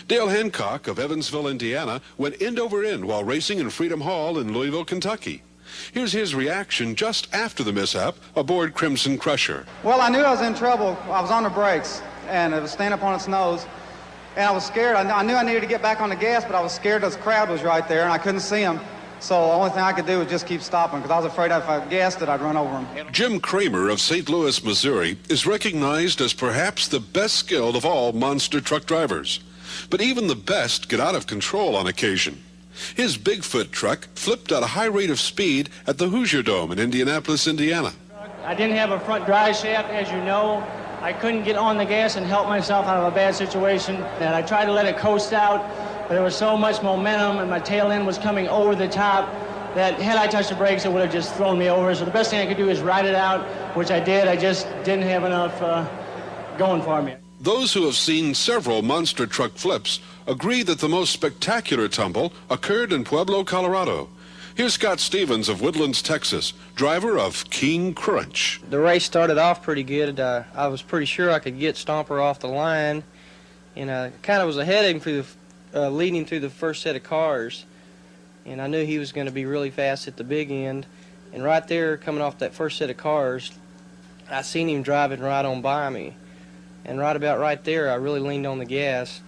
Dale Hancock of Evansville, Indiana, went end over end while racing in Freedom Hall in Louisville, Kentucky. Here's his reaction just after the mishap aboard Crimson Crusher. Well, I knew I was in trouble. I was on the brakes, and it was standing up on its nose. And I was scared. I knew I needed to get back on the gas, but I was scared this crowd was right there, and I couldn't see them. So the only thing I could do was just keep stopping, because I was afraid if I gassed it, I'd run over them. Jim Kramer of St. Louis, Missouri, is recognized as perhaps the best skilled of all monster truck drivers. But even the best get out of control on occasion. His Bigfoot truck flipped at a high rate of speed at the Hoosier Dome in Indianapolis, Indiana. I didn't have a front drive shaft, as you know. I couldn't get on the gas and help myself out of a bad situation. And I tried to let it coast out, but there was so much momentum and my tail end was coming over the top that had I touched the brakes, it would have just thrown me over. So the best thing I could do is ride it out, which I did. I just didn't have enough going for me. Those who have seen several monster truck flips agree that the most spectacular tumble occurred in Pueblo, Colorado. Here's Scott Stevens of Woodlands, Texas, driver of King Crunch. The race started off pretty good. I was pretty sure I could get Stomper off the line, and I kind of was ahead of him through leading through the first set of cars, and I knew he was going to be really fast at the big end. And right there, coming off that first set of cars, I seen him driving right on by me. And right about right there, I really leaned on the gas,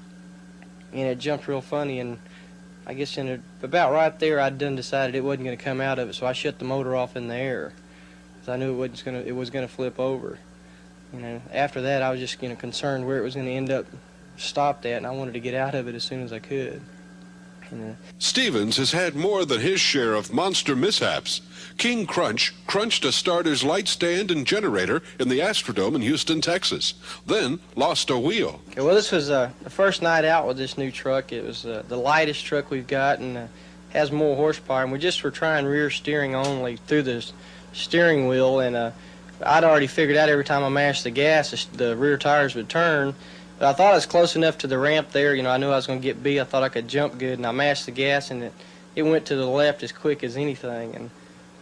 and it jumped real funny. And I guess about right there, I'd done decided it wasn't going to come out of it, so I shut the motor off in the air, because I knew it was going to flip over. You know, after that, I was just concerned where it was going to end up stopped at, and I wanted to get out of it as soon as I could. Stevens has had more than his share of monster mishaps. King Crunch crunched a starter's light stand and generator in the Astrodome in Houston, Texas, then lost a wheel. Okay, well, this was the first night out with this new truck. It was the lightest truck we've got, and has more horsepower, and we just were trying rear steering only through the steering wheel, and I'd already figured out every time I mashed the gas, the rear tires would turn. But I thought I was close enough to the ramp there. You know, I knew I was going to get B. I thought I could jump good, and I mashed the gas, and it went to the left as quick as anything,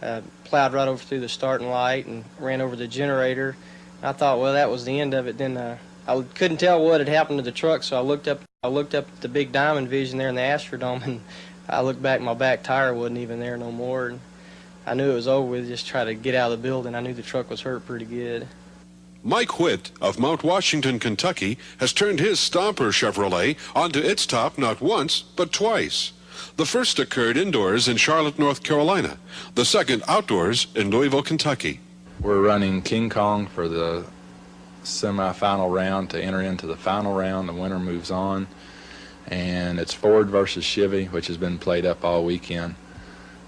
and plowed right over through the starting light and ran over the generator. I thought, well, that was the end of it. Then I couldn't tell what had happened to the truck, so I looked up at the big diamond vision there in the Astrodome, and I looked back, my back tire wasn't even there no more. And I knew it was over with. Just try to get out of the building. I knew the truck was hurt pretty good. Mike Witt of Mount Washington, Kentucky, has turned his Stomper Chevrolet onto its top not once, but twice. The first occurred indoors in Charlotte, North Carolina. The second outdoors in Louisville, Kentucky. We're running King Kong for the semifinal round to enter into the final round. The winner moves on. And it's Ford versus Chevy, which has been played up all weekend.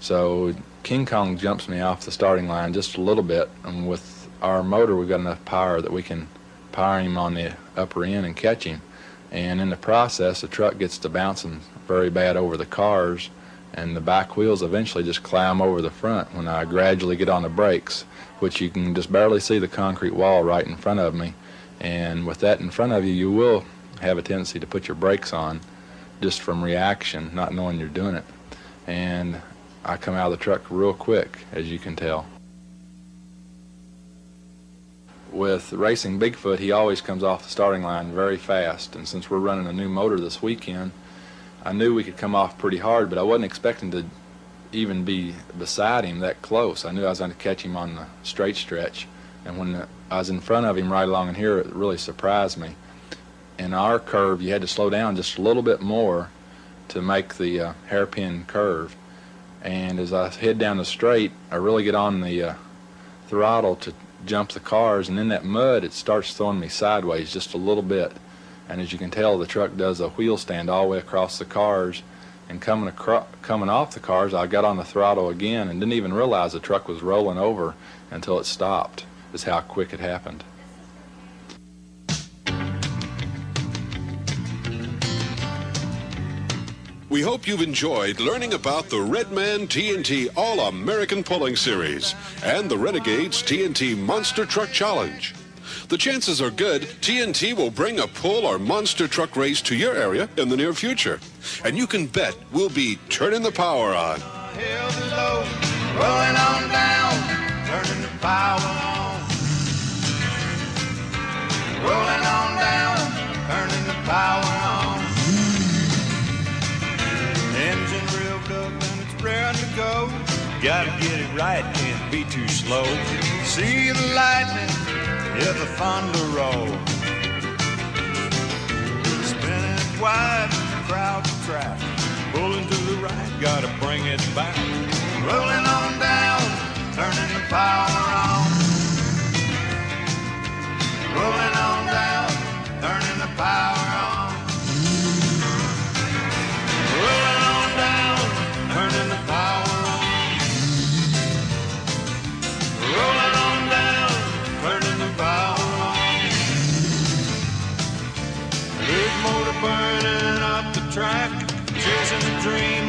So King Kong jumps me off the starting line just a little bit, and with our motor, we've got enough power that we can power him on the upper end and catch him. And in the process, the truck gets to bouncing very bad over the cars, and the back wheels eventually just climb over the front when I gradually get on the brakes, which you can just barely see the concrete wall right in front of me. And with that in front of you, you will have a tendency to put your brakes on just from reaction, not knowing you're doing it. And I come out of the truck real quick, as you can tell. With racing Bigfoot, he always comes off the starting line very fast, and since we're running a new motor this weekend, I knew we could come off pretty hard, but I wasn't expecting to even be beside him that close. I knew I was going to catch him on the straight stretch, and when I was in front of him right along in here, it really surprised me. In our curve, you had to slow down just a little bit more to make the hairpin curve, and as I head down the straight, I really get on the throttle to jump the cars, and in that mud it starts throwing me sideways just a little bit, and as you can tell, the truck does a wheel stand all the way across the cars, and coming off the cars, I got on the throttle again and didn't even realize the truck was rolling over until it stopped. Is how quick it happened. We hope you've enjoyed learning about the Redman TNT All-American Pulling Series and the Renegades TNT Monster Truck Challenge. The chances are good TNT will bring a pull or monster truck race to your area in the near future. And you can bet we'll be turning the power on. Hills low, rolling on down, turning the power on. right, can't be too slow. See the lightning, yeah, the thunder roll. Spinning wide in the crowd of traffic. Pulling to the right, gotta bring it back. Rolling on down, turning the power on. Rolling on down, turning the power on. Rolling on down, turning the power on. Rolling on down, turning the power on. Big motor burning up the track, chasing a dream